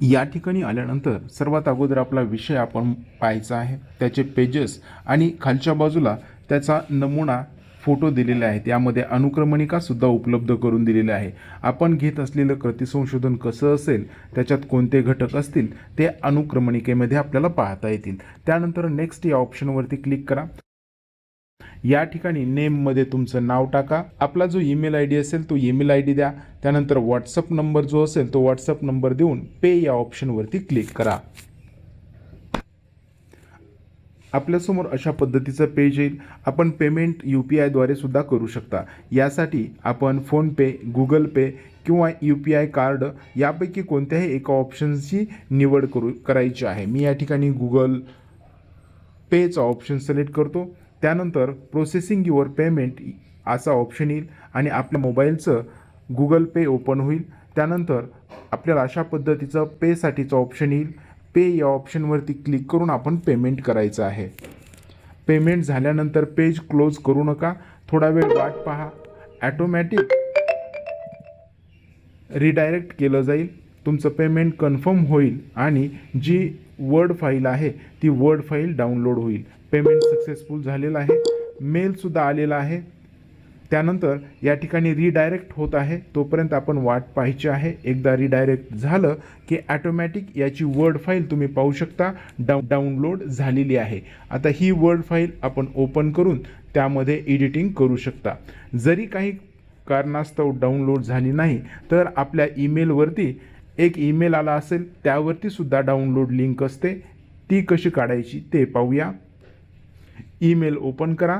या ठिकाणी आल्यानंतर सर्वात अगोदर आपला विषय आपण पाहायचा आहे, त्याचे पेजेस आणि खालच्या बाजूला त्याचा नमुना फोटो दिलेले आहेत। यामध्ये अनुक्रमणिका सुद्धा उपलब्ध करून दिलेले आहे। आपण घेत असलेलं कृतिसंशोधन कसं असेल, त्याच्यात कोणते घटक असतील ते अनुक्रमणिकेमध्ये आपल्याला पाहता येतील। त्यानंतर नेक्स्ट या ऑप्शनवरती क्लिक करा। या ठिकाणी नेममध्ये तुमचं नाव टाका, आपला जो ईमेल आय डी असेल तो ईमेल आय डी द्या, त्यानंतर व्हॉट्सअप नंबर जो असेल तो व्हॉट्सअप नंबर देऊन पे या ऑप्शनवरती क्लिक करा। आपल्यासमोर अशा पद्धतीचं पेज येईल। आपण पेमेंट UPI द्वारे सुद्धा करू शकता। यासाठी आपण फोनपे, गुगल पे किंवा UPI कार्ड यापैकी कोणत्याही एका ऑप्शनची निवड करायची आहे। मी या ठिकाणी गुगल पेचा ऑप्शन सिलेक्ट करतो। त्यानंतर प्रोसेसिंग युअर पेमेंट असा ऑप्शन येईल आणि आपल्या मोबाईलचं गुगल पे ओपन होईल। त्यानंतर आपल्याला अशा पद्धतीचं पेसाठीचं ऑप्शन येईल। पे या ऑप्शनवरती क्लिक करून आपण पेमेंट करायचं आहे। पेमेंट झाल्यानंतर पेज क्लोज करू नका, थोडा वेळ वाट पहा, ॲटोमॅटिक रिडायरेक्ट केलं जाईल, तुमचं पेमेंट कन्फर्म होईल आणि जी वर्ड फाईल आहे ती वर्ड फाईल डाउनलोड होईल। पेमेंट सक्सेसफुल झालेलं आहे, मेलसुद्धा आलेला आहे। त्यानंतर या ठिकाणी रिडायरेक्ट होत आहे, तोपर्यंत आपण वाट पाहायची आहे। एकदा रिडायरेक्ट झालं की ॲटोमॅटिक याची वर्ड फाईल तुम्ही पाहू शकता डाउनलोड झालेली आहे। आता ही वर्ड फाईल आपण ओपन करून त्यामध्ये एडिटिंग करू शकता। जरी काही कारणास्तव डाउनलोड झाली नाही तर आपल्या ईमेलवरती एक ईमेल आला असेल, त्यावरती सुद्धा डाउनलोड लिंक असते, ती कशी काढायची ते पाहूया। ईमेल ओपन करा।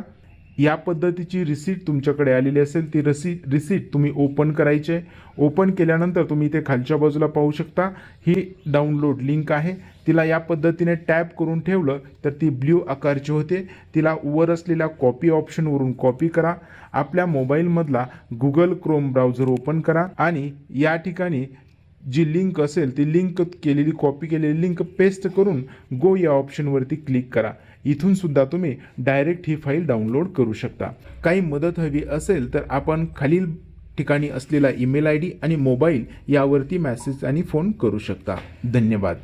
या पद्धतीची रिसीट तुमच्याकडे आलेली असेल, ती रिसीट तुम्ही ओपन करायची आहे। ओपन केल्यानंतर तुम्ही इथे खालच्या बाजूला पाहू शकता, ही डाउनलोड लिंक आहे। तिला या पद्धतीने टॅप करून ठेवलं तर ती ब्ल्यू आकारची होते। तिला वर असलेल्या कॉपी ऑप्शनवरून कॉपी करा, आपल्या मोबाईलमधला गुगल क्रोम ब्राउझर ओपन करा आणि या ठिकाणी जी लिंक असेल ती लिंक केलेली कॉपी केलेली लिंक पेस्ट करून गो या ऑप्शनवरती क्लिक करा। इथून सुद्धा तुम्ही डायरेक्ट ही फाईल डाउनलोड करू शकता। काही मदत हवी असेल तर आपण खालील ठिकाणी असलेला ईमेल आय डी आणि मोबाईल यावरती मेसेज आणि फोन करू शकता। धन्यवाद।